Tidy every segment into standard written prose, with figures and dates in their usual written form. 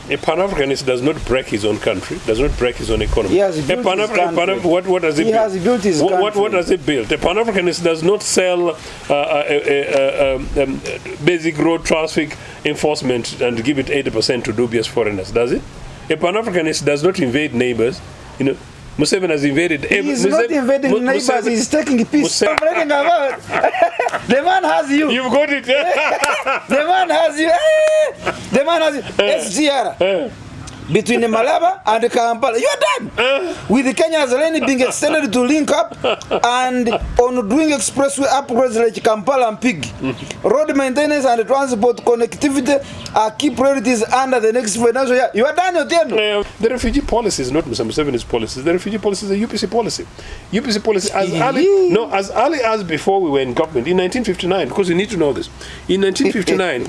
A Pan-Africanist does not break his own country, does not break his own economy. He has built his country. What does he build? He has built his country. What does he build? A Pan-Africanist does not sell basic road traffic enforcement and give it 80% to dubious foreigners, does it? A Pan-Africanist does not invade neighbors. You know, Museveni has invaded. He's not invading neighbors. He's taking peace. The man has you. You've got it. The man has you. The man has you. SGR. Between the Malaba and the Kampala. You're done. With the Kenyans already being extended to link up and on doing expressway upgrades like Kampala and Pig. Road maintenance and transport connectivity are key priorities under the next financial year. You are done, Ochieno. The refugee policy is not Museveni's policy. The refugee policy is a UPC policy. UPC policy as early as before we were in government in 1959, because you need to know this. In 1959,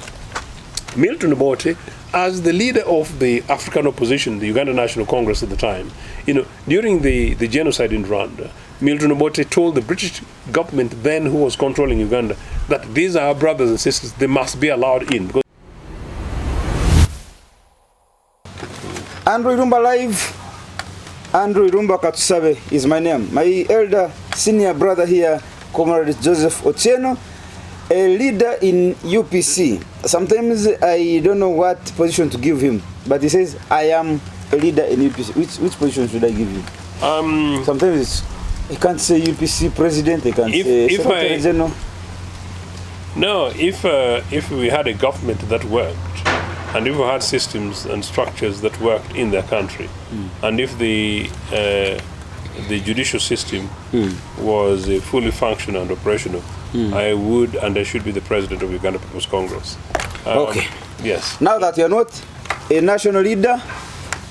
Milton Obote, as the leader of the African opposition, the Uganda National Congress at the time, you know, during the genocide in Rwanda, Milton Obote told the British government then, who was controlling Uganda, that these are our brothers and sisters, they must be allowed in. Andrew Irumba Live. Andrew Irumba Katsusabe is my name. My elder senior brother here, Comrade Joseph Ochieno, a leader in UPC. Sometimes I don't know what position to give him, but he says, I am a leader in UPC. Which position should I give him? Sometimes he can't say UPC president, he can't say secretary general. No, if we had a government that worked, and if we had systems and structures that worked in their country, and if the judicial system was fully functional and operational, I would and I should be the president of Uganda People's Congress. Okay. Yes. Now that you are not a national leader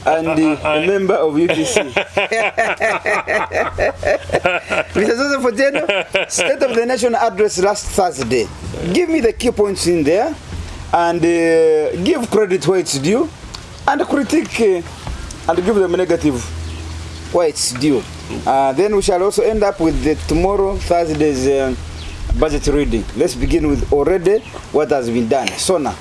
and a member of UPC. Mr. Joseph Ochieno, State of the Nation address last Thursday. Give me the key points in there and give credit where it's due and critique and give them a negative where it's due. Then we shall also end up with tomorrow, Thursday's budget reading. Let's begin with already what has been done. Sona.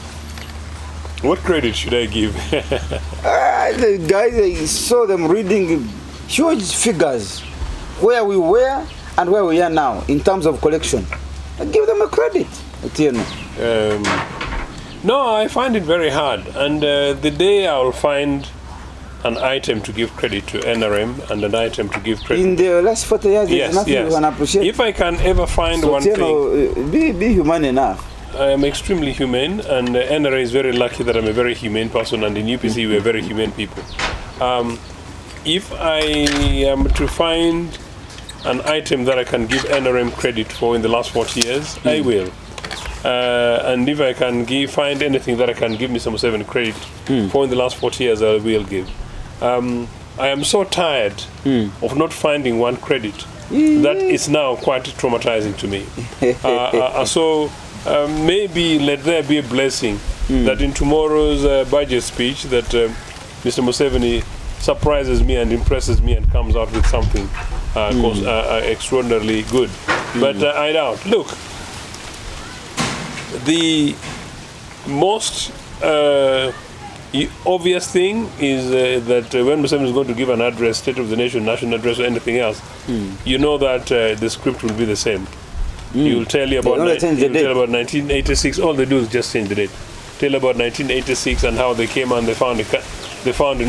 What credit should I give? The guys, I saw them reading huge figures, where we were and where we are now in terms of collection. I give them a credit. No, I find it very hard. And the day I will find an item to give credit to NRM and an item to give credit. In the last 40 years, there's nothing you can appreciate. If I can ever find one thing. Be human enough. I am extremely humane, and NRA is very lucky that I'm a very humane person, and in UPC we're very humane people. If I am to find an item that I can give NRM credit for in the last 40 years, I will. And if I can find anything that I can give Mr. Museveni credit for in the last 40 years, I will give. I am so tired of not finding one credit that is now quite traumatizing to me. So maybe let there be a blessing that in tomorrow's budget speech that Mr. Museveni surprises me and impresses me and comes out with something extraordinarily good. But I doubt. Look, the most obvious thing is that when Museveni is going to give an address, State of the Nation, national address, or anything else, you know that the script will be the same. He will tell you about 1986. All they do is just change the date. Tell about 1986 and how they came and they found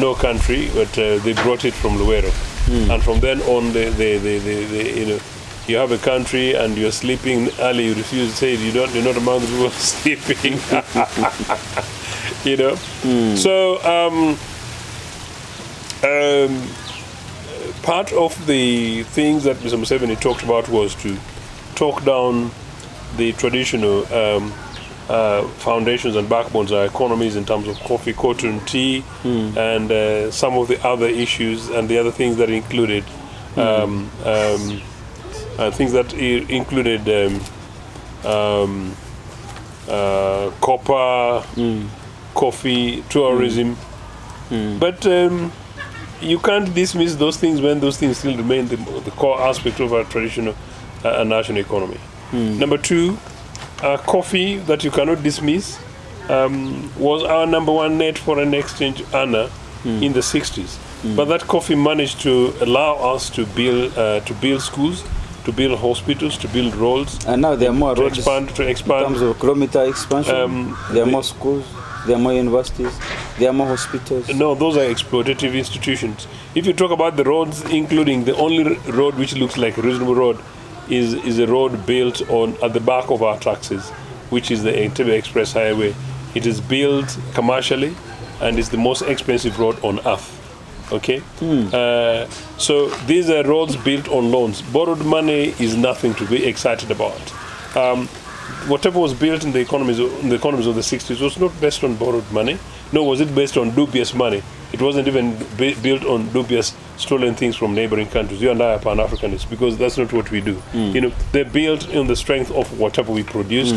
no country, but they brought it from Luwero. And from then on, you know, you have a country and you're sleeping early. You refuse to say you're not among the people sleeping. You know. So part of the things that Mr. Museveni talked about was to talk down the traditional foundations and backbones of our economies in terms of coffee, cotton, tea, and some of the other issues and the other things that included copper, coffee, tourism. But you can't dismiss those things when those things still remain the core aspect of our traditional national economy. Number two, coffee that you cannot dismiss was our #1 net foreign exchange earner in the 60s. But that coffee managed to allow us to build schools, to build hospitals, to build roads. And now there are more roads expand. in terms of kilometer expansion. There are more schools, there are more universities, there are more hospitals. No, those are exploitative institutions. If you talk about the roads, including the only road which looks like a reasonable road is a road built at the back of our taxis, which is the Entebbe Express Highway. It is built commercially and is the most expensive road on earth. Okay? So these are roads built on loans. Borrowed money is nothing to be excited about. Whatever was built in the economies of the 60s was not based on borrowed money, nor was it based on dubious money. It wasn't even built on dubious stolen things from neighboring countries. You and I are Pan-Africanists because that's not what we do. You know, they're built on the strength of whatever we produced,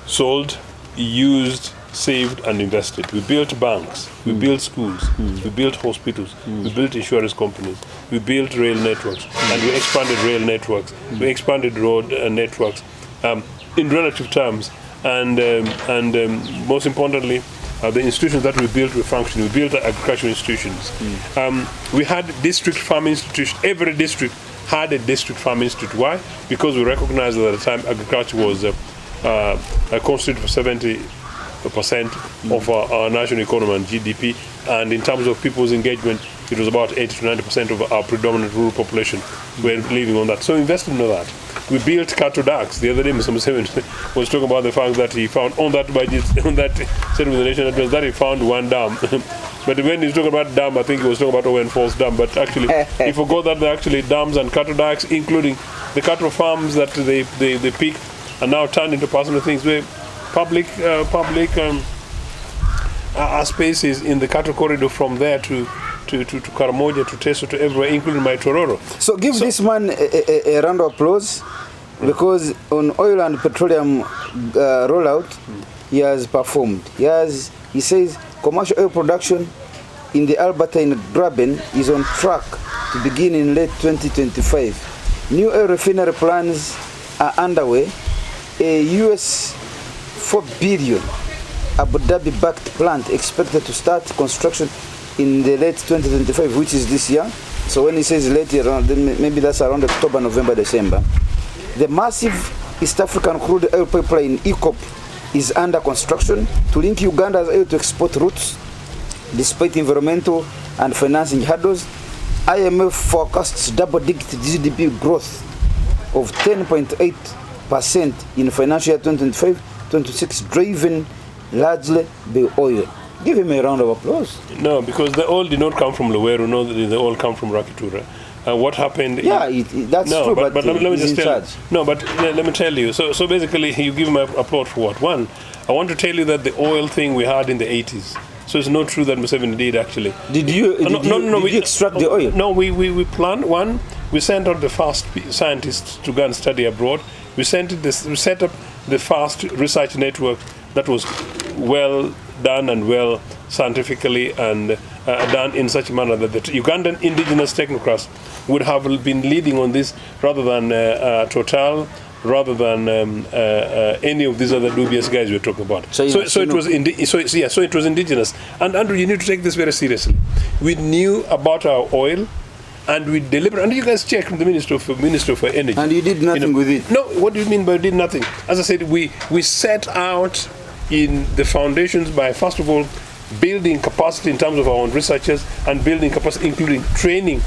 sold, used, saved and invested. We built banks, we built schools, we built hospitals, we built insurance companies, we built rail networks, and we expanded rail networks, we expanded road networks in relative terms, and most importantly, the institutions that we built were functioning. We built agricultural institutions. We had district farm institutions. Every district had a district farm institute. Why? Because we recognized that at the time agriculture was constituted for 70% of our national economy and GDP, and in terms of people's engagement, it was about 80 to 90% of our predominant rural population were living on that. So we invested in that. We built cattle ducts. The other day, Mr. Museveni was talking about the fact that he found on that budget, on that set with the nation address, that he found one dam. But when he was talking about dam, I think he was talking about Owen Falls Dam. But actually, he forgot that there are actually dams and cattle ducts, including the cattle farms that they picked and now turned into personal things where public spaces in the cattle corridor from there to Karamoja, to Teso, to everywhere, including my Tororo. So give this man a round of applause, because on oil and petroleum rollout, he has performed. He says commercial oil production in the Albertine Graben is on track to begin in late 2025. New oil refinery plans are underway. A US $4 billion Abu Dhabi-backed plant expected to start construction in the late 2025, which is this year. So when he says late, then maybe that's around October, November, December. The massive East African crude oil pipeline EACOP is under construction to link Uganda's oil to export routes. Despite environmental and financing hurdles, IMF forecasts double-digit GDP growth of 10.8% in financial year 2025-26, driven largely by oil. Give him a round of applause. No, because the oil did not come from Luweru, no, they all come from Rakitura. What happened? Yeah, that's true, but let me just tell you. No, but let me tell you. So basically, you give him an applause for what? One, I want to tell you that the oil thing we had in the 80s. So it's not true that Museveni did actually. Did you extract the oil? No, we planned one. We sent out the first scientists to go and study abroad. We set up the first research network that was well done and well scientifically and done in such a manner that the Ugandan indigenous technocrats would have been leading on this rather than Total, rather than any of these other dubious guys we're talking about. So it was indigenous. And Andrew, you need to take this very seriously. We knew about our oil, and we delivered. And you guys checked the Minister for Energy. And you did nothing with it. No, what do you mean by did nothing? As I said, we set out in the foundations by, first of all, building capacity in terms of our own researchers and building capacity, including training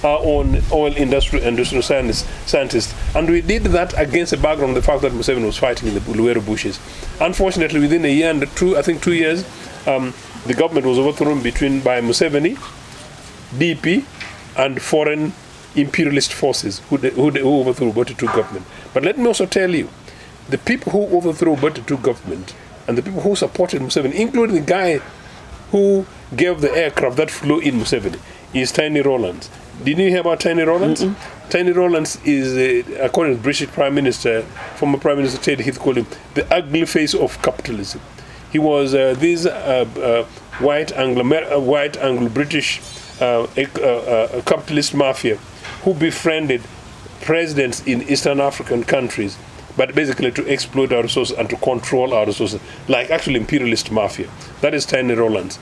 our own oil industrial scientists. And we did that against the background of the fact that Museveni was fighting in the Luweru bushes. Unfortunately, within a year and 2 years, the government was overthrown by Museveni, DP, and foreign imperialist forces who overthrew Botetu government. But let me also tell you, the people who overthrew Botetu government and the people who supported Museveni, including the guy who gave the aircraft that flew in Museveni, is Tiny Rowlands. Did you hear about Tiny Rowlands? Tiny Rowlands is, according to the British Prime Minister, former Prime Minister Ted Heath called him the ugly face of capitalism. He was this white Anglo-British capitalist mafia who befriended presidents in Eastern African countries but basically to exploit our resources and to control our resources, like actually imperialist mafia. That is Tiny Rowlands.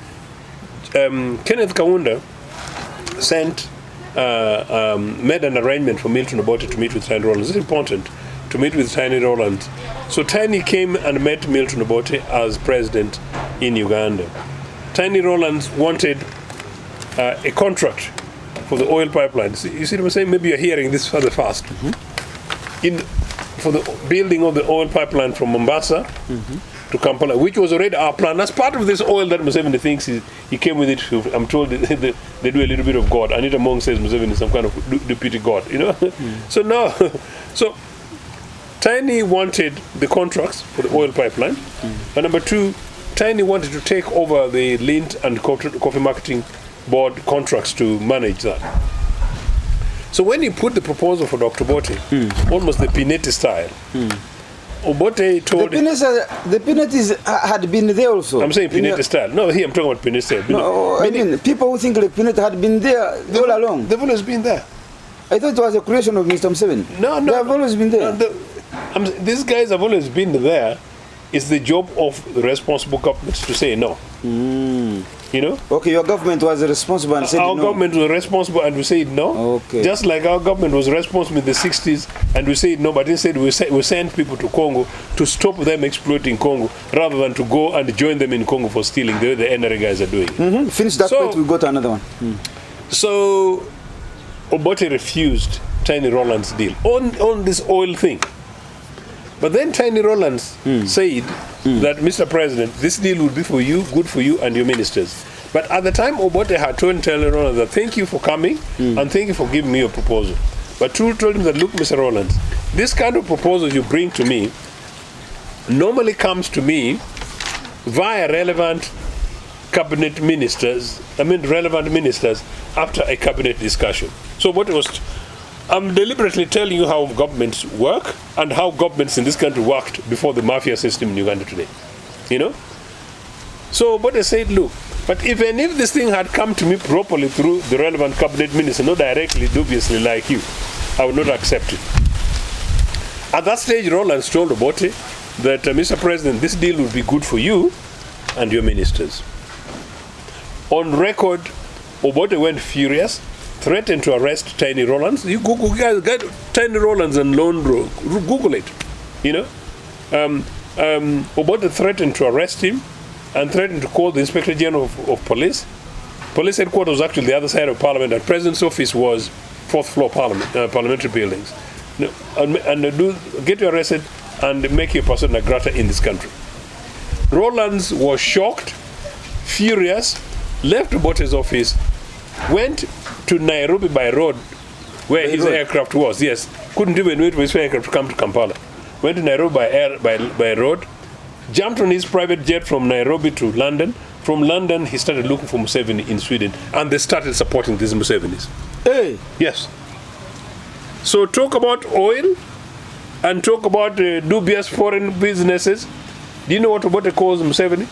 Kenneth Kaunda made an arrangement for Milton Obote to meet with Tiny Rowlands. It's important to meet with Tiny Rowlands. So Tiny came and met Milton Obote as president in Uganda. Tiny Rowlands wanted a contract for the oil pipeline. You see what I'm saying? Maybe you're hearing this further fast. For the building of the oil pipeline from Mombasa to Kampala, which was already our plan. As part of this oil that Museveni thinks he came with it, I'm told they do a little bit of God. Anita Mong says Museveni is some kind of deputy God, you know? So now, Tiny wanted the contracts for the oil pipeline. And number two, Tiny wanted to take over the Lint and Coffee Marketing Board contracts to manage that. So when he put the proposal for Dr. Obote, almost the Pineti style, Obote told... The Pinetis had been there also. I'm saying Pineti style. No, here I'm talking about Pineti style. No, I mean, people who think like Pineti had been there all along. They've always been there. I thought it was a creation of Mr. Museveni. No. They have always been there. These guys have always been there. It's the job of the responsible governments to say no. You know? Okay, your government was responsible and said no. Our government was responsible and we said no. Okay. Just like our government was responsible in the 60s and we said no, but instead we sent people to Congo to stop them exploiting Congo rather than to go and join them in Congo for stealing the way the NRA guys are doing. Finish that point, we'll go to another one. So, Obote refused Tiny Rowlands' deal on this oil thing. But then Tiny Rowlands said that, Mr. President, this deal would be for you, good for you and your ministers. But at the time, Obote had told Tiny Rowlands that thank you for coming and thank you for giving me your proposal. But True told him that, look, Mr. Rowlands, this kind of proposal you bring to me normally comes to me via relevant ministers after a cabinet discussion. So what was... I'm deliberately telling you how governments work and how governments in this country worked before the mafia system in Uganda today. You know? So, but I said, look, but even if this thing had come to me properly through the relevant cabinet minister, not directly, dubiously like you, I would not accept it. At that stage, Rowlands told Obote that, Mr. President, this deal would be good for you and your ministers. On record, Obote went furious, threatened to arrest Tiny Rowlands. You Google, guys, get Tiny Rowlands and Lone Road. Google it. You know, Obote threatened to arrest him and threatened to call the Inspector General of Police. Police headquarters was actually the other side of Parliament, and President's office was fourth floor parliamentary buildings. Get you arrested and make you a person non grata in this country. Rowlands was shocked, furious, left Obote's office, went to Nairobi by road, where his aircraft was. Yes, couldn't even wait for his aircraft to come to Kampala. Went to Nairobi by road, jumped on his private jet from Nairobi to London. From London, he started looking for Museveni in Sweden, and they started supporting these Musevenis. Hey. Yes. So talk about oil, and talk about dubious foreign businesses. Do you know what Obote calls Museveni?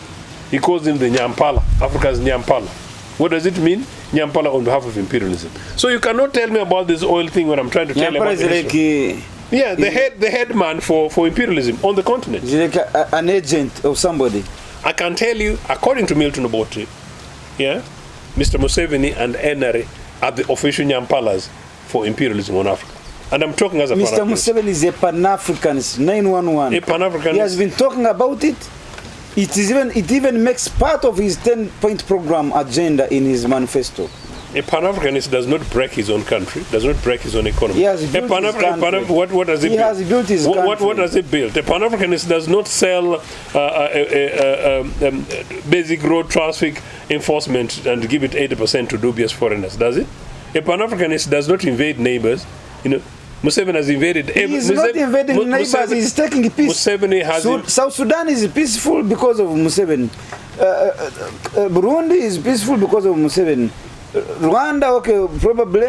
He calls him the Nyampala, Africa's Nyampala. What does it mean? Nyampala on behalf of imperialism. So you cannot tell me about this oil thing when I'm trying to tell you about it. Yeah, the head man for imperialism on the continent. Is it like an agent of somebody? I can tell you, according to Milton Obote, yeah, Mr. Museveni and NRA are the official Nyampalas for imperialism on Africa. And I'm talking as a Mr. Museveni is a Pan-Africanist, 911. A Pan-Africanist. He has been talking about it. It even makes part of his 10-point program agenda in his manifesto. A Pan-Africanist does not break his own country, does not break his own economy. He has built his country. What does it build? He has built his country. What does it build? A Pan-Africanist does not sell basic road traffic enforcement and give it 80% to dubious foreigners, does it? A Pan-Africanist does not invade neighbors. You know, Museveni has invaded. He's not invading neighbors. He's taking peace. Museveni has. South Sudan is peaceful because of Museveni. Burundi is peaceful because of Museveni. Rwanda, okay, probably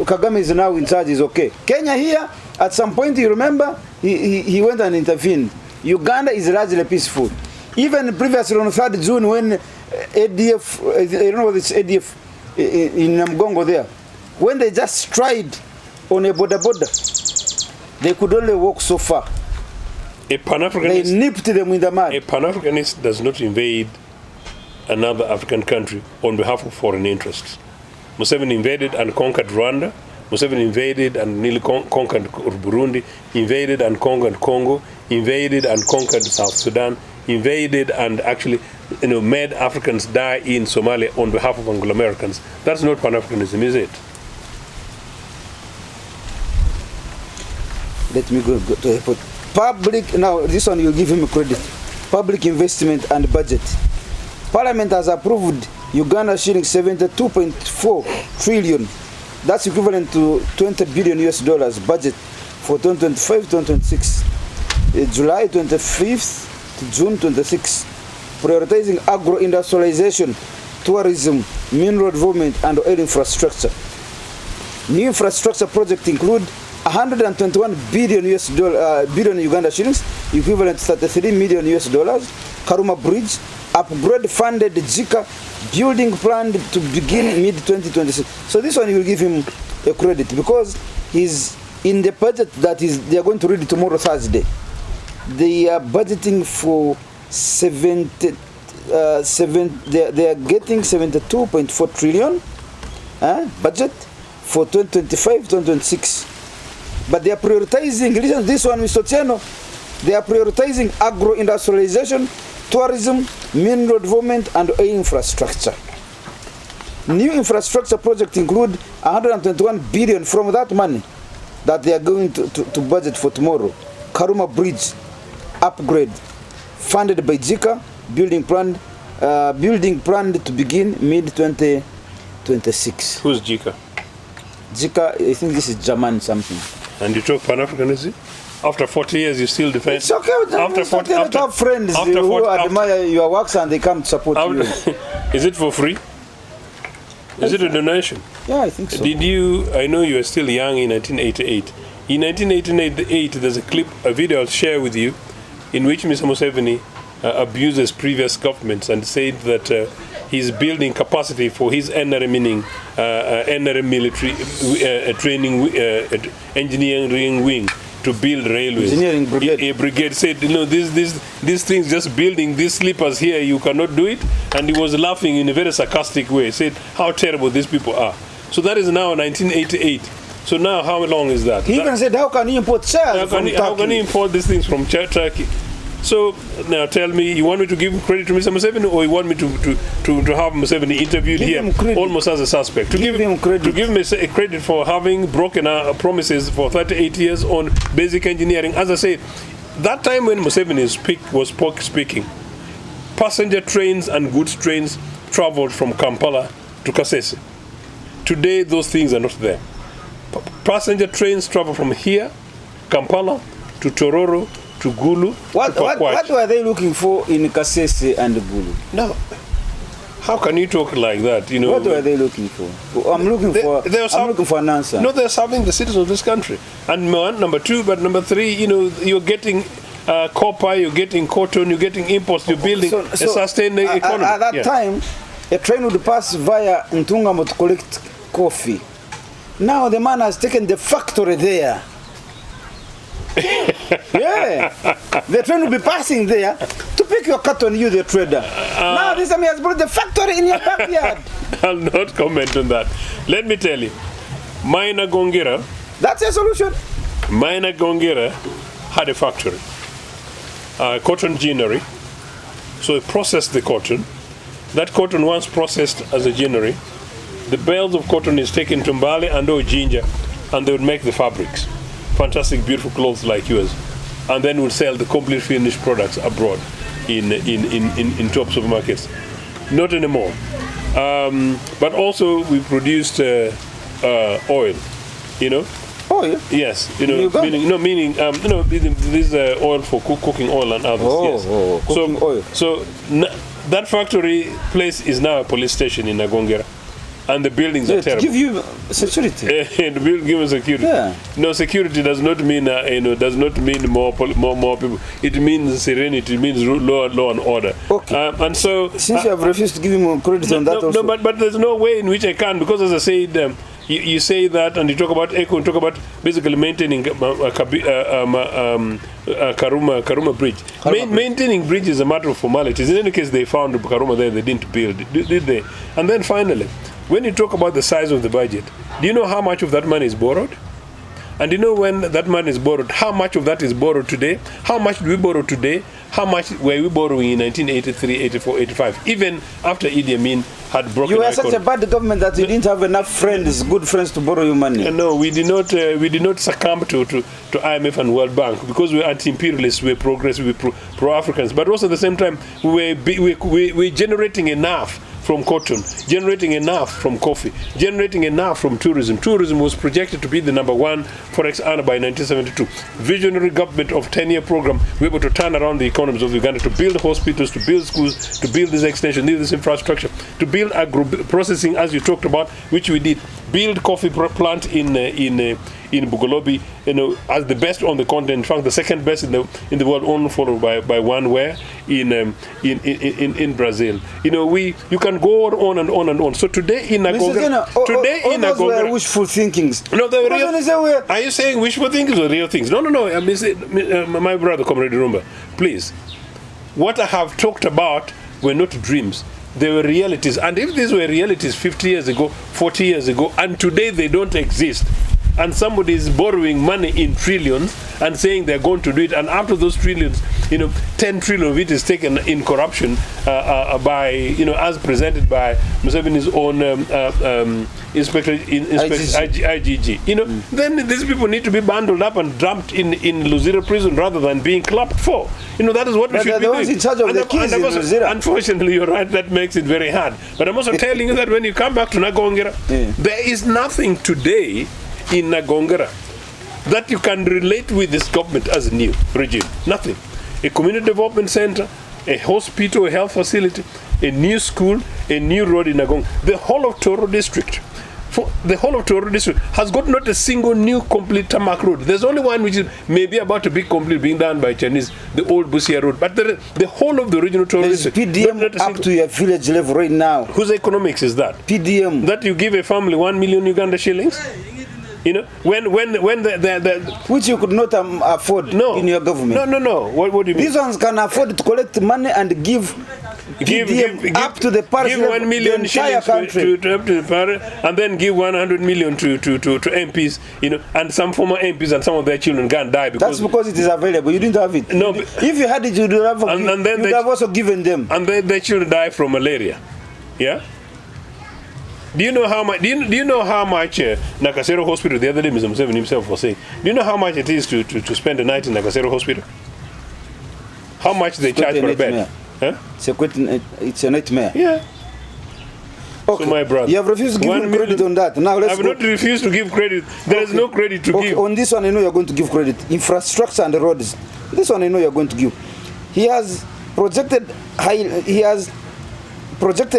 Kagame is now in charge, is okay. Kenya here, at some point, you remember, he went and intervened. Uganda is largely peaceful. Even previously on 3rd June, when ADF, I don't know what it's ADF, in Namgongo there, when they just tried on a border, they could only walk so far. A They Pan-Africanist, nipped them in the mud. a Pan-Africanist does not invade another African country on behalf of foreign interests. Museveni invaded and conquered Rwanda. Museveni invaded and nearly conquered Burundi, invaded and conquered Congo, invaded and conquered South Sudan, invaded and actually made Africans die in Somalia on behalf of Anglo-Americans. That's not Pan-Africanism, is it? Let me go to the point. Public, now this one you give him credit. Public investment and budget. Parliament has approved Uganda shilling 72.4 trillion. That's equivalent to 20 billion US dollars budget for 2025-2026. July 25th to June 26th. Prioritizing agro-industrialization, tourism, mineral development, and oil infrastructure. New infrastructure projects include 121 billion billion Uganda shillings, equivalent to 33 million US dollars. Karuma Bridge, upgrade funded JICA, building planned to begin mid-2026. So this one you will give him a credit because he's in the budget that they are going to read tomorrow, Thursday. They are budgeting for they are getting 72.4 trillion budget for 2025-2026. But they are prioritizing, listen to this one, Mr. Ochieno, they are prioritizing agro-industrialization, tourism, mineral development, and oil infrastructure. New infrastructure projects include 121 billion from that money that they are going to budget for tomorrow. Karuma Bridge, upgrade, funded by JICA, building planned to begin mid-2026. Who's JICA? JICA, I think this is German something. And you talk Pan-Africanism? After 40 years, you still defend? It's okay. After 40, have friends who admire your works and they come to support you. Is it for free? Is it a donation? Yeah, I think so. Did you, I know you were still young in 1988. In 1988, there's a clip, a video I'll share with you, in which Mr. Museveni abuses previous governments and said that he's building capacity for his NRM, meaning NRM military training engineering wing to build railways. Engineering brigade. A brigade said, these things, just building these sleepers here, you cannot do it. And he was laughing in a very sarcastic way, said how terrible these people are. So that is now 1988. So now how long is that? He even said, how can you import chairs from Turkey? How can you import these things from Turkey? So now tell me, you want me to give credit to Mr. Museveni, or you want me to have Museveni interviewed here almost as a suspect? To give him credit. To give him a credit for having broken our promises for 38 years on basic engineering. As I said, that time when Museveni was speaking, passenger trains and goods trains traveled from Kampala to Kasese. Today, those things are not there. Passenger trains travel from here, Kampala, to Tororo, to Gulu. What were they looking for in Kasese and Gulu? No. How can you talk like that? What were they looking for? I'm looking for an answer. No, they're serving the citizens of this country. And number two, but number three, you're getting copper, you're getting cotton, you're getting imports, you're building a sustained economy. At that time, a train would pass via Ntungamo to collect coffee. Now the man has taken the factory there. Yeah, the train will be passing there to pick your cotton, you the trader. Now this time he has brought the factory in your backyard. I'll not comment on that. Let me tell you, Maina Gongira. That's a solution. Maina Gongira had a factory, cotton ginnery. So he processed the cotton. That cotton, once processed as a ginnery, the bales of cotton is taken to Mbale and Ojinja, and they would make the fabrics. Fantastic, beautiful clothes like yours, and then we'll sell the complete finished products abroad in top supermarkets. Not anymore. But also we produced oil. Oil? Yes. Meaning this oil for cooking oil and others. Yes. Cooking oil. So that factory place is now a police station in Nagongera. And the buildings are terrible. To give you security. The building give us security. Yeah. No, security does not mean does not mean more people. It means serenity. It means law and order. Okay. And so since you have refused to give him credit on that also. No, but there's no way in which I can, because as I said, you say that, and you talk about ECO, and talk about basically maintaining Karuma Bridge. Maintaining bridge is a matter of formalities. In any case, they found Karuma there, they didn't build, did they? And then finally, when you talk about the size of the budget, do you know how much of that money is borrowed? And you know when that money is borrowed, how much of that is borrowed today? How much do we borrow today? How much were we borrowing in 1983, 84, 85? Even after Idi Amin had broken. You were such a bad government that you didn't have enough friends, good friends, to borrow you money. No, we did not. We did not succumb to IMF and World Bank because we were anti-imperialists, we were progressive, we were pro-Africans. But also at the same time, we were generating enough from cotton, generating enough from coffee, generating enough from tourism. Tourism was projected to be the #1 forex earner by 1972. Visionary government of 10-year program, we were able to turn around the economies of Uganda, to build hospitals, to build schools, to build this extension, this infrastructure, to build agro-processing, as you talked about, which we did. Build coffee plant in Bugolobi, as the best on the continent. In fact, the second best in the world, only followed by one where in Brazil. You can go on and on and on. So today in Nagongera, those were wishful thinkings. No, they were real. Are you saying wishful thinkings or real things? No. I mean, my brother, Comrade Rumba, please. What I have talked about were not dreams. They were realities. And if these were realities 50 years ago, 40 years ago, and today they don't exist, and somebody is borrowing money in trillions and saying they're going to do it, and after those trillions, 10 trillion of it is taken in corruption by, as presented by Museveni's own inspector IGG. Then these people need to be bundled up and dumped in Luzira prison rather than being clapped for. That is what we should be doing. In charge of the keys in Luzira. Unfortunately, you're right, that makes it very hard. But I'm also telling you that when you come back to Nagongera, there is nothing today in Nagongera that you can relate with this government as a new regime. Nothing. A community development center, a hospital, a health facility, a new school, a new road in Nagong. The whole of Toro district. Has got not a single new complete tarmac road. There's only one which is maybe about to be complete, being done by Chinese, the old Busia road. But the whole of the original Toro district. PDM up to your village level right now. Whose economics is that? PDM. That you give a family 1 million Uganda shillings? When the which you could not afford in your government. No. What do you mean? These ones can afford to collect money and give up to the parish, give 1 million shillings to the parish, and then give 100 million to MPs, and some former MPs and some of their children can't die because that's because it is available. You didn't have it. No, if you had it, you would have also given them. And then their children die from malaria. Yeah. Do you know how much? Do you know how much Nakasero Hospital? The other day, Mr. Museveni himself was saying. Do you know how much it is to spend a night in Nakasero Hospital? How much they charge for a bed? Huh? It's a nightmare. Yeah. Okay. So my brother, you have refused to give him credit on that. Now let's I have not refused to give credit. There is no credit to give. On this one, I know you're going to give credit. Infrastructure and the roads. This one, I know you're going to give. He has projected projects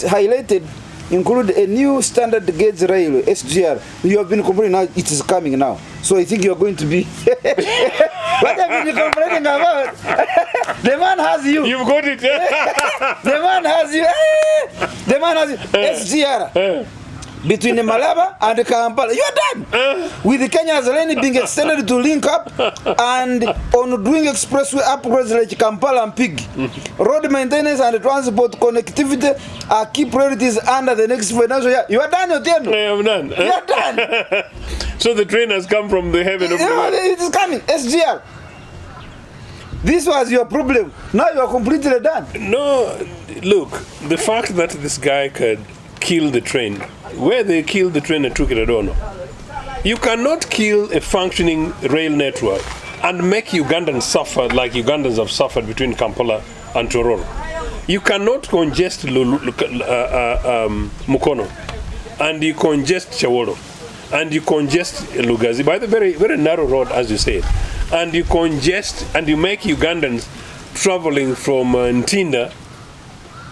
highlighted include a new standard gauge railway, SGR. You have been complaining, now it is coming now. So I think you are going to be... What have you been complaining about? The man has you. You've got it. The man has you. The man has you. SGR. Between the Malaba and the Kampala. You are done. With the Kenya's lane being extended to link up and on doing expressway upgrades like Kampala and Pig. Road maintenance and transport connectivity are key priorities under the next financial year. You are done, Ochieno. I am done. You are done. So the train has come from the heaven of the world. It is coming. SGR. This was your problem. Now you are completely done. No, look, the fact that this guy could kill the train, where they killed the train and took it, I don't know. You cannot kill a functioning rail network and make Ugandans suffer like Ugandans have suffered between Kampala and Tororo. You cannot congest Mukono, and you congest Chawolo, and you congest Lugazi by the very, very narrow road, as you said, and you congest and you make Ugandans traveling from Ntinda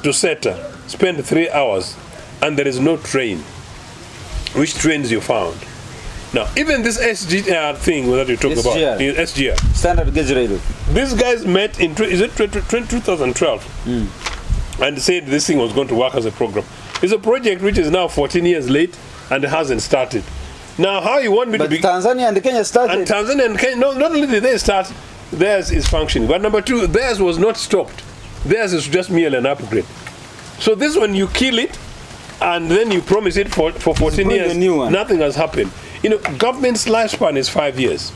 to Seta spend 3 hours, and there is no train. Which trains you found? Now, even this SGR thing that you talk about, SGR, standard gauge railway. These guys met in 2012 and said this thing was going to work as a program. It's a project which is now 14 years late and it hasn't started. Now, how you want me to be... Tanzania and Kenya started. And Tanzania and Kenya, no, not only did they start, theirs is functioning. But number two, theirs was not stopped. Theirs is just merely an upgrade. So this one, you kill it, and then you promise it for 14 years. Nothing has happened. You know, government's lifespan is 5 years.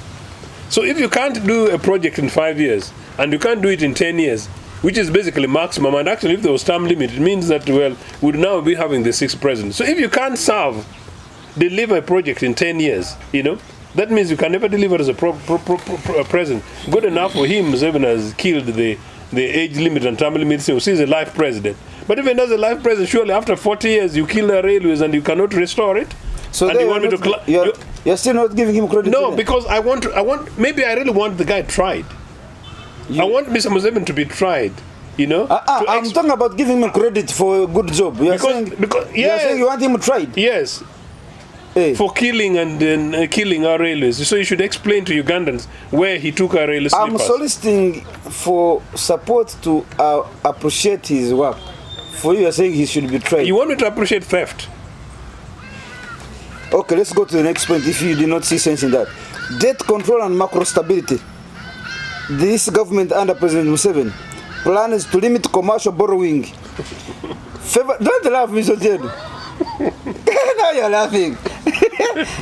So if you can't do a project in 5 years, and you can't do it in 10 years, which is basically maximum, and actually if there was term limit, it means that, well, we'd now be having the 6th president. So if you can't deliver a project in 10 years, you know, that means you can never deliver as a president. Good enough for him, Museveni has killed the age limit and term limit, so he's a life president. But even as a life president, surely after 40 years, you kill the railways and you cannot restore it. So and you want me to you're still not giving him credit? No, because maybe I really want the guy tried. I want Mr. Museveni to be tried, you know. I'm talking about giving him credit for a good job. You're saying you want him tried? Yes. Hey. For killing and killing our railways. So you should explain to Ugandans where he took our railway sleepers. I'm soliciting for support to appreciate his work. For you are saying he should be tried. You want me to appreciate theft? Okay, let's go to the next point if you do not see sense in that. Debt control and macro stability. This government under President Museveni plans to limit commercial borrowing. Don't laugh, Mr. Jen. Now you're laughing.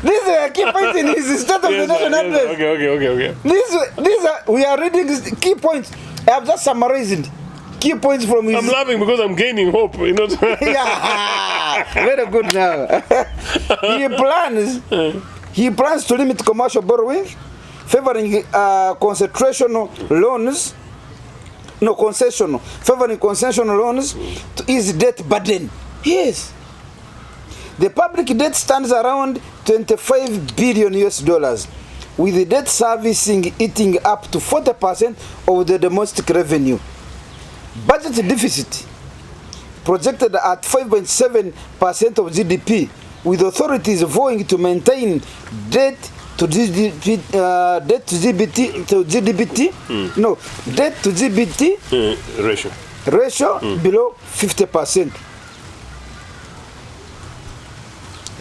These are key points in his State of the Nation address. Okay. We are reading key points. I have just summarized key points from his... I'm laughing because I'm gaining hope, you know. Yeah, very good now. He plans to limit commercial borrowing, favoring concessional loans. Favoring concessional loans to ease debt burden. Yes. The public debt stands around $25 billion US, with the debt servicing eating up to 40% of the domestic revenue. Budget deficit projected at 5.7% of GDP, with authorities vowing to maintain debt to GDP ratio below 50%.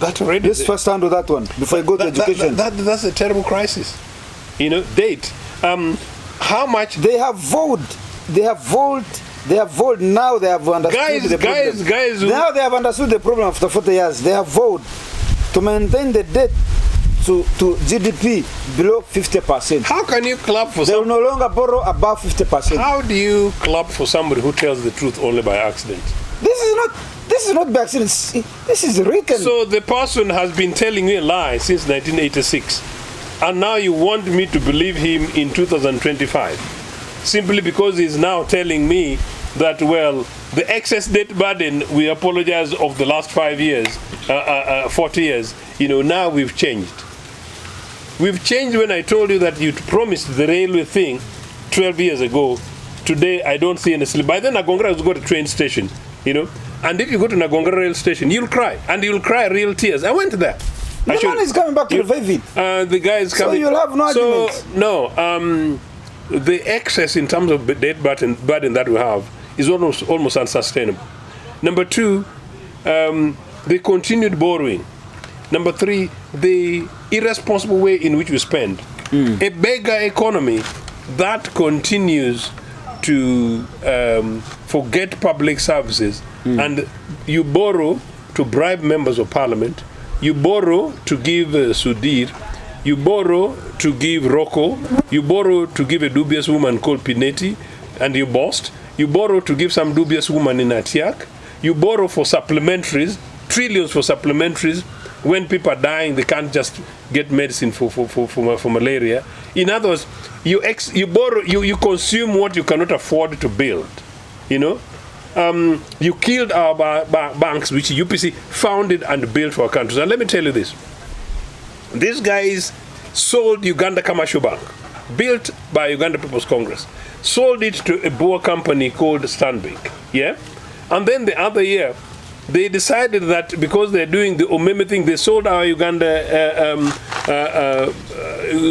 Let's first handle that one before I go to education. That's a terrible crisis. You know, debt. How much they have vowed. Now they have understood the problem. Guys. Now they have understood the problem after 40 years. They have vowed to maintain the debt to GDP below 50%. How can you clap for They will no longer borrow above 50%. How do you clap for somebody who tells the truth only by accident? This is not by accident. This is written. So the person has been telling me a lie since 1986. And now you want me to believe him in 2025. Simply because he's now telling me that, well, the excess debt burden, we apologize, of the last 5 years, 40 years, you know, now we've changed. We've changed when I told you that you promised the railway thing 12 years ago. Today, I don't see any sleep. By then, Nagongra has got a train station, you know. And if you go to Nagongra rail station, you'll cry. And you'll cry real tears. I went there. The man is coming back to revive it. The guy is coming. So you'll have no arguments. No, the excess in terms of debt burden that we have is almost unsustainable. Number two, the continued borrowing. Number three, the irresponsible way in which we spend. A beggar economy that continues to forget public services, and you borrow to bribe members of parliament, you borrow to give Sudhir, you borrow to give Rocco, you borrow to give a dubious woman called Pineti, and you boast. You borrow to give some dubious woman in Atiak. You borrow for supplementaries, trillions for supplementaries. When people are dying, they can't just get medicine for malaria. In other words, you consume what you cannot afford to build. You know, you killed our banks, which UPC founded and built for our countries. And let me tell you this: these guys sold Uganda Commercial Bank, built by Uganda People's Congress, sold it to a Boer company called Stanbic. Yeah, and then the other year, they decided that because they're doing the Umeme thing, they sold our Uganda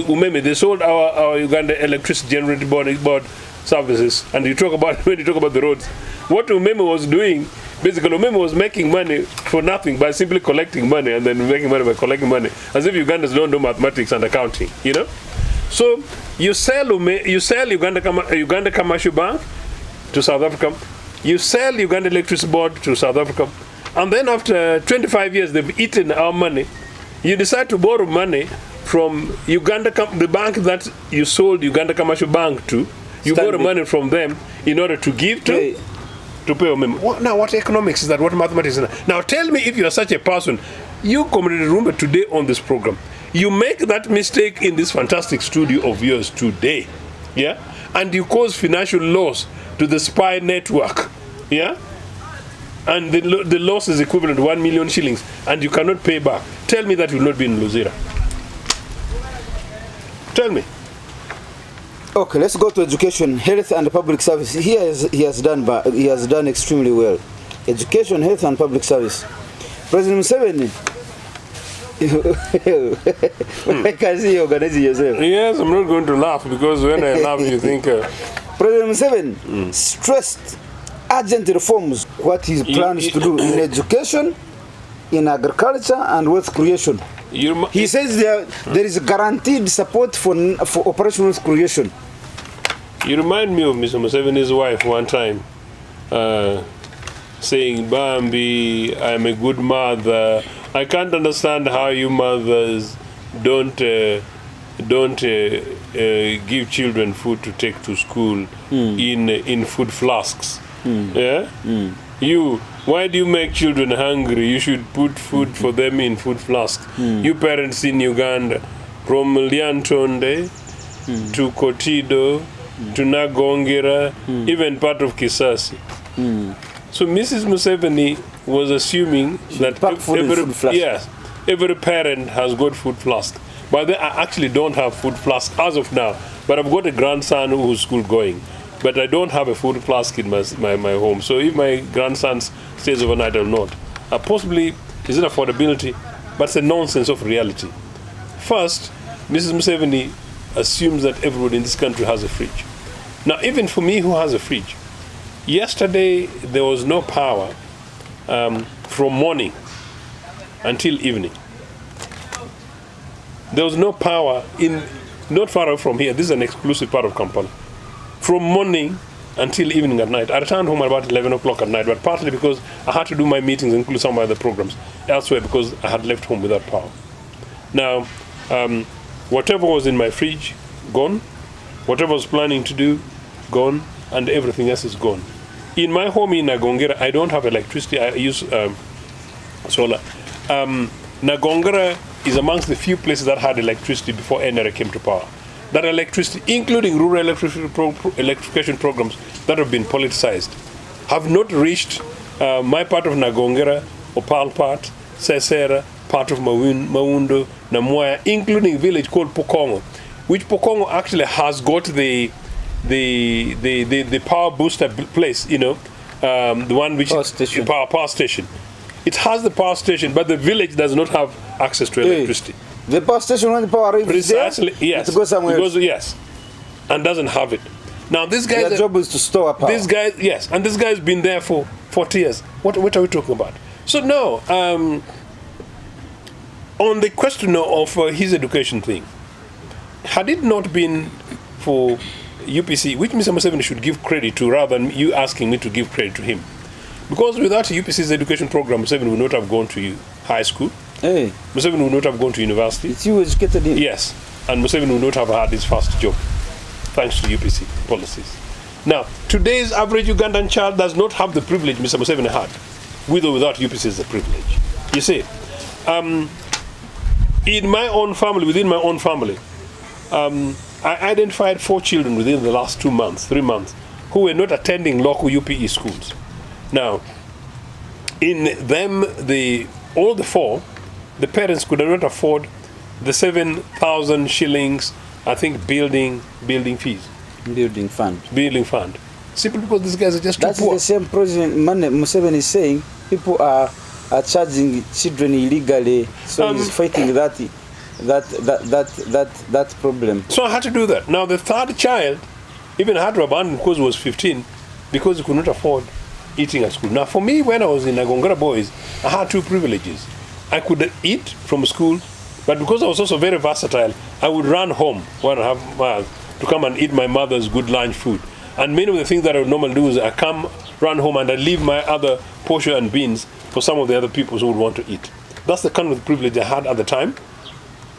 Umeme. They sold our Uganda Electricity Generating Board services. And you talk about when you talk about the roads, what Umeme was doing Basically, Umeme was making money for nothing by simply collecting money and then making money by collecting money, as if Ugandans don't know mathematics and accounting, you know? So you sell Uganda Commercial Bank to South Africa, you sell Uganda Electricity Board to South Africa, and then after 25 years they've eaten our money. You decide to borrow money from Uganda, the bank that you sold Uganda Commercial Bank to. You borrow money from them in order to give to pay Umeme. Now, what economics is that? What mathematics is that? Now, tell me if you are such a person, you, Comrade Rumba, today on this program, you make that mistake in this fantastic studio of yours today, yeah, and you cause financial loss to the spy network, yeah, and the loss is equivalent to 1 million shillings, and you cannot pay back. Tell me that you will not be in Luzira. Tell me. Okay, let's go to education, health, and public service. He has done extremely well. Education, health, and public service. President Museveni. I can see you organizing yourself. Yes, I'm not going to laugh because when I laugh, you think. President Museveni stressed urgent reforms. What he plans to do in education, in agriculture, and wealth creation. He says there is guaranteed support for operational creation. You remind me of Mr. Museveni's wife one time saying, Bambi, I'm a good mother. I can't understand how you mothers don't give children food to take to school in food flasks. Yeah? Why do you make children hungry? You should put food for them in food flasks. You parents in Uganda, from Liantonde to Kotido to Nagongera, even part of Kisasi. So Mrs. Museveni was assuming that every parent has got food flask. But I actually don't have food flask as of now. But I've got a grandson who's school going. But I don't have a food flask in my home. So if my grandson stays overnight, I will not. Possibly, is it affordability? But it's a nonsense of reality. First, Mrs. Museveni assumes that everybody in this country has a fridge. Now, even for me who has a fridge, yesterday there was no power from morning until evening. There was no power not far away from here. This is an exclusive part of Kampala. From morning until evening at night. I returned home at about 11 o'clock at night, but partly because I had to do my meetings, including some of my other programs, elsewhere because I had left home without power. Now, whatever was in my fridge, gone. Whatever I was planning to do, gone. And everything else is gone. In my home in Nagongera, I don't have electricity. I use solar. Nagongera is amongst the few places that had electricity before NRA came to power. That electricity, including rural electrification programs that have been politicized, have not reached my part of Nagongera, Opal part, Sesera, part of Maundo, Namoya, including a village called Pokongo, which Pokongo actually has got the power booster place, you know, the one which is the power station. It has the power station, but the village does not have access to electricity. The power station when the power arrives precisely, there, yes. it goes somewhere else. Yes, and doesn't have it. Now this guy, their job is to store power. This guy, yes, and this guy's been there for 40 years. What are we talking about? So no, on the question of his education thing, had it not been for UPC, which Mr. Museveni should give credit to rather than you asking me to give credit to him, because without UPC's education program, Museveni would not have gone to high school. Hey. Museveni would not have gone to university. It's you educated him. Yes, and Museveni would not have had his first job, thanks to UPC policies. Now, today's average Ugandan child does not have the privilege Mr. Museveni had, with or without UPC is the privilege. You see, in my own family, within my own family, I identified 4 children within the last 3 months, who were not attending local UPE schools. Now, in them, all the 4, the parents could not afford the 7,000 shillings, I think, building fees. Building fund. Simply because these guys are just too poor. That's the same President Museveni is saying. People are charging children illegally, so he's fighting that problem. So I had to do that. Now the 3rd child even had to abandon because he was 15, because he could not afford eating at school. Now, for me, when I was in Agongara Boys, I had two privileges. I could eat from school, but because I was also very versatile, I would run home 1.5 miles to come and eat my mother's good lunch food. And many of the things that I would normally do is I come, run home, and I leave my other portion and beans for some of the other people who would want to eat. That's the kind of privilege I had at the time.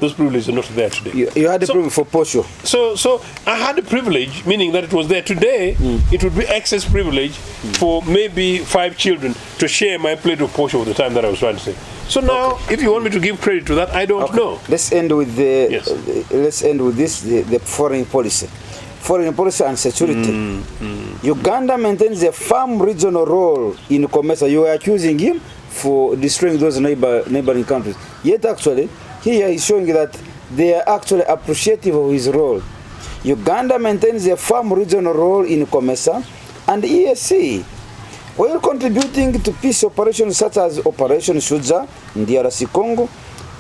Those privileges are not there today. You had the privilege for Posho. So I had the privilege, meaning that it was there. Today, it would be excess privilege for maybe 5 children to share my plate of Posho at the time that I was trying to say. So now, if you want me to give credit to that, I don't know. Let's end with let's end with this: the foreign policy. Foreign policy and security. Uganda maintains a firm regional role in COMESA. You are accusing him for destroying those neighboring countries. Yet actually, here he's showing that they are actually appreciative of his role. Uganda maintains a firm regional role in COMESA and EAC, while contributing to peace operations such as Operation Shuja in DRC Congo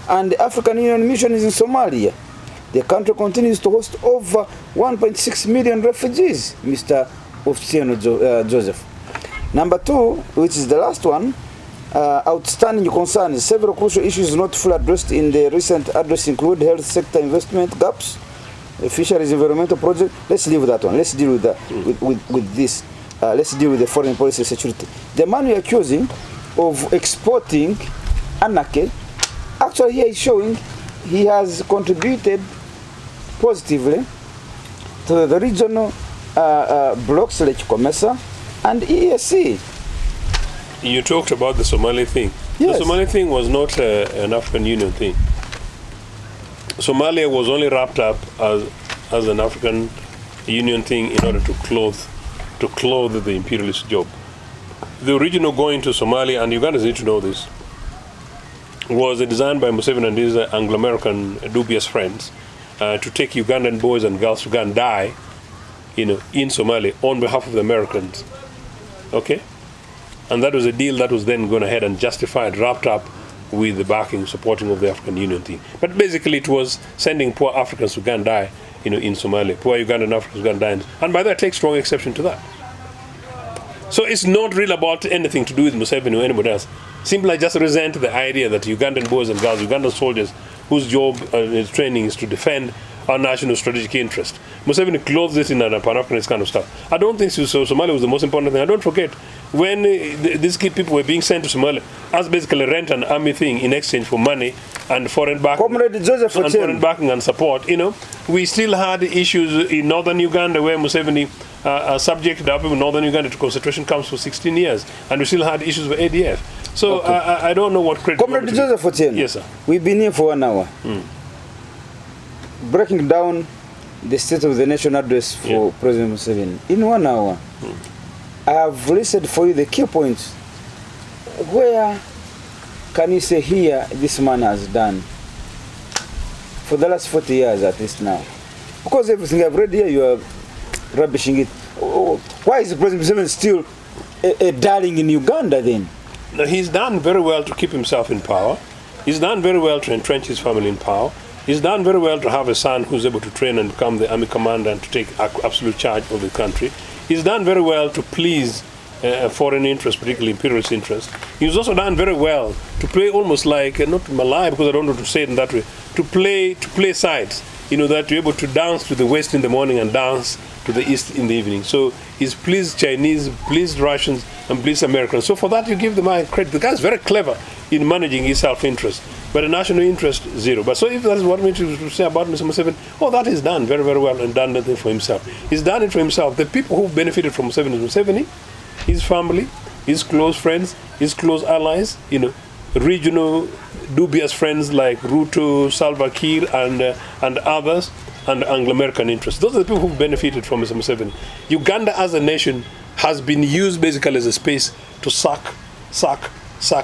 and the African Union missions in Somalia. The country continues to host over 1.6 million refugees, Mr. Ochieno Joseph. Number 2, which is the last one, outstanding concerns. Several crucial issues not fully addressed in the recent address include health sector investment gaps, fisheries environmental project. Let's leave that one. Let's deal with that, with this. Let's deal with the foreign policy security. The man you're accusing of exporting anarchy, actually here is showing he has contributed positively to the regional blocks like COMESA and EAC. You talked about the Somali thing. Yes. The Somali thing was not an African Union thing. Somalia was only wrapped up as an African Union thing in order to clothe the imperialist job. The original going to Somalia, and Ugandans need to know this, was designed by Museveni and his Anglo-American dubious friends to take Ugandan boys and girls to go and die, in Somalia on behalf of the Americans. Okay? And that was a deal that was then gone ahead and justified, wrapped up with the backing, supporting of the African Union thing. But basically it was sending poor Africans to go and die, in Somalia. Poor Ugandan Africans to go and die. And by that, I take strong exception to that. So it's not really about anything to do with Museveni or anybody else. Simply I just resent the idea that Ugandan boys and girls, Ugandan soldiers, whose job and training is to defend our national strategic interest. Museveni clothes this in a Pan-Africanist kind of stuff. I don't think so. Somalia was the most important thing. I don't forget when these people were being sent to Somalia as basically rent an army thing in exchange for money and foreign backing, foreign backing and support. We still had issues in northern Uganda where Museveni subjected our people in northern Uganda to concentration camps for 16 years, and we still had issues with ADF. So I don't know what credit. Comrade Joseph Ochieno, yes, sir. We've been here for 1 hour, breaking down the State of the Nation address for President Museveni. In 1 hour, I have listed for you the key points. Where can you say here this man has done for the last 40 years at least now? Because everything I've read here, you are rubbishing it. Why is President Museveni still a darling in Uganda then? Now, he's done very well to keep himself in power. He's done very well to entrench his family in power. He's done very well to have a son who's able to train and become the army commander and to take absolute charge of the country. He's done very well to please foreign interests, particularly imperialist interests. He's also done very well to play almost like, not Malay because I don't know to say it in that way, to play sides. That you're able to dance to the West in the morning and dance to the East in the evening. So he's pleased Chinese, pleased Russians, and pleased Americans. So for that, you give the man credit. The guy's very clever in managing his self-interest, but the national interest, zero. But so if that's what we need to say about Mr. Museveni, that is done very, very well and done nothing for himself. He's done it for himself. The people who benefited from Museveni, his family, his close friends, his close allies, regional dubious friends like Ruto, Salva Kiir, and others, and Anglo-American interests. Those are the people who benefited from Mr. Museveni. Uganda as a nation has been used basically as a space to suck.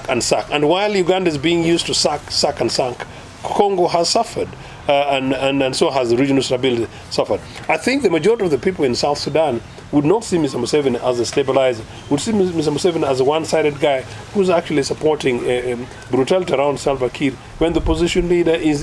And while Uganda is being used to suck and suck, Congo has suffered. And so has the regional stability suffered. I think the majority of the people in South Sudan would not see Mr. Museveni as a stabilizer, would see Mr. Museveni as a one-sided guy who's actually supporting brutality around Salva Kiir when the opposition leader is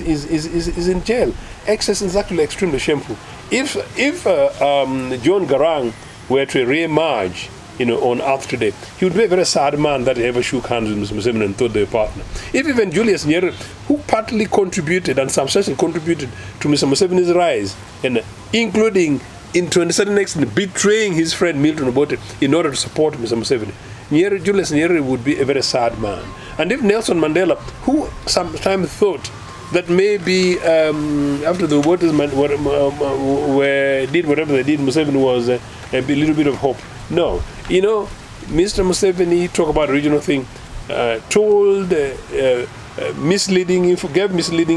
in jail. Excess is actually extremely shameful. If John Garang were to re-emerge, on earth today, he would be a very sad man that he ever shook hands with Mr. Museveni and thought they were partner. If even Julius Nyerere, who partly contributed and substantially contributed to Mr. Museveni's rise, including to a certain extent betraying his friend Milton Obote in order to support Mr. Museveni, Julius Nyerere would be a very sad man. And if Nelson Mandela, who sometimes thought that maybe after the Obotes did whatever they did, Museveni was a little bit of hope. No, Mr. Museveni, talk about regional thing, told gave misleading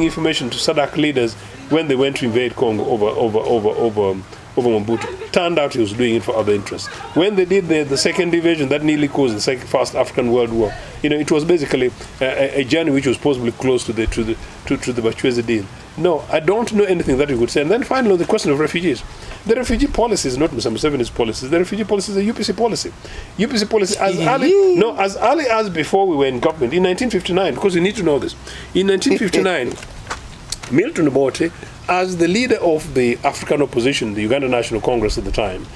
information to SADC leaders when they went to invade Congo over Mobutu. Turned out he was doing it for other interests. When they did the second invasion that nearly caused the first African World War, it was basically a journey which was possibly close to the Bachwezi deal. No, I don't know anything that you could say. And then finally, the question of refugees. The refugee policy is not Mr. Museveni's policy. The refugee policy is a UPC policy. UPC policy as early as before we were in government in 1959, because you need to know this. In 1959, Milton Obote, as the leader of the African opposition, the Uganda National Congress at the time,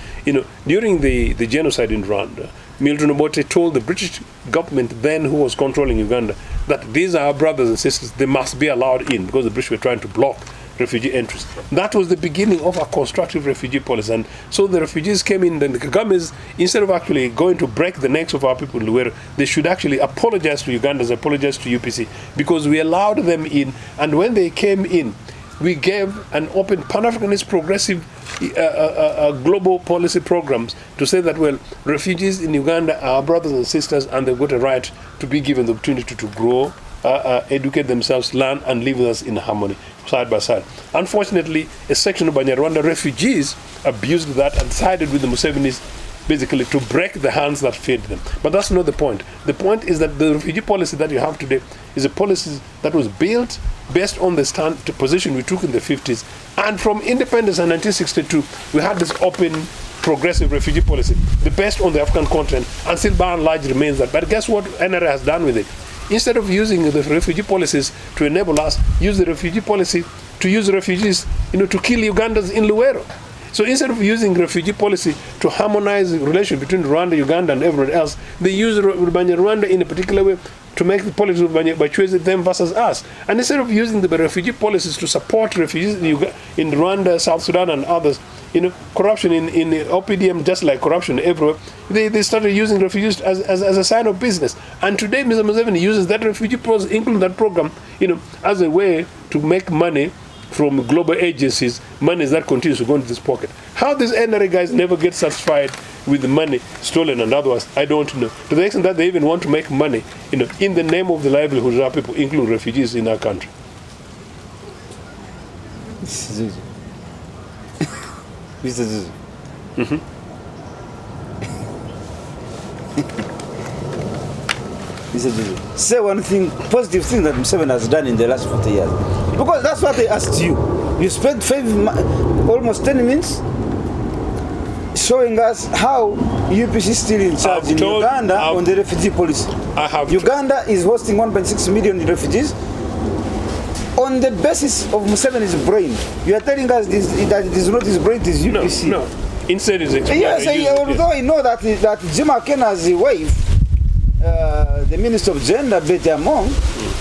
during the genocide in Rwanda, Milton Obote told the British government then, who was controlling Uganda, that these are our brothers and sisters, they must be allowed in, because the British were trying to block refugee entries. That was the beginning of a constructive refugee policy. And so the refugees came in, then the Kagames, instead of actually going to break the necks of our people in Luwero, they should actually apologize to Ugandans, apologize to UPC, because we allowed them in. And when they came in, we gave an open Pan-Africanist progressive global policy programs to say that, well, refugees in Uganda are brothers and sisters and they've got a right to be given the opportunity to grow, educate themselves, learn, and live with us in harmony, side by side. Unfortunately, a section of Banyarwanda refugees abused that and sided with the Musevenis, basically to break the hands that fed them. But that's not the point. The point is that the refugee policy that you have today is a policy that was built based on the position we took in the 50s. And from independence in 1962, we had this open, progressive refugee policy, the best on the African continent, and still by and large remains that. But guess what NRA has done with it? Instead of using the refugee policies to enable us, use the refugee policy to use refugees, to kill Ugandans in Luwero. So instead of using refugee policy to harmonize the relation between Rwanda, Uganda, and everyone else, they use Rwanda in a particular way to make the politics of Bachwezi them versus us. And instead of using the refugee policies to support refugees in Rwanda, South Sudan, and others, corruption in OPDM, just like corruption everywhere, they started using refugees as a sign of business. And today, Mr. Museveni uses that refugee policy, including that program, as a way to make money from global agencies, money that continues to go into this pocket. How these NRA guys never get satisfied with the money stolen and otherwise, I don't know. To the extent that they even want to make money, in the name of the livelihood of our people, including refugees in our country. Mr. Zuzu. Say one thing, positive thing that Museveni has done in the last 40 years. Because that's what I asked you. You spent almost 10 minutes showing us how UPC is still in charge in Uganda on the refugee policy. Uganda is hosting 1.6 million refugees on the basis of Museveni's brain. You are telling us that it is not his brain, it is UPC. No. Instead, it's yes, although I know that Jim Akena's wife, the Minister of Gender, Betty Among,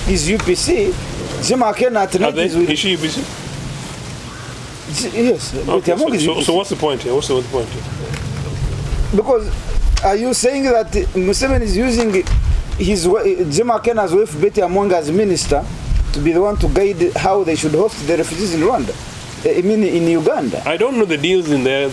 is UPC. Jim Akena at night is with... Is she UPC? Yes, Betty Among is UPC. So what's the point here? Because are you saying that Museveni is using Jim Akena's wife, Betty Among, as minister to be the one to guide how they should host the refugees in Rwanda? I mean, in Uganda? I don't know the deals in there.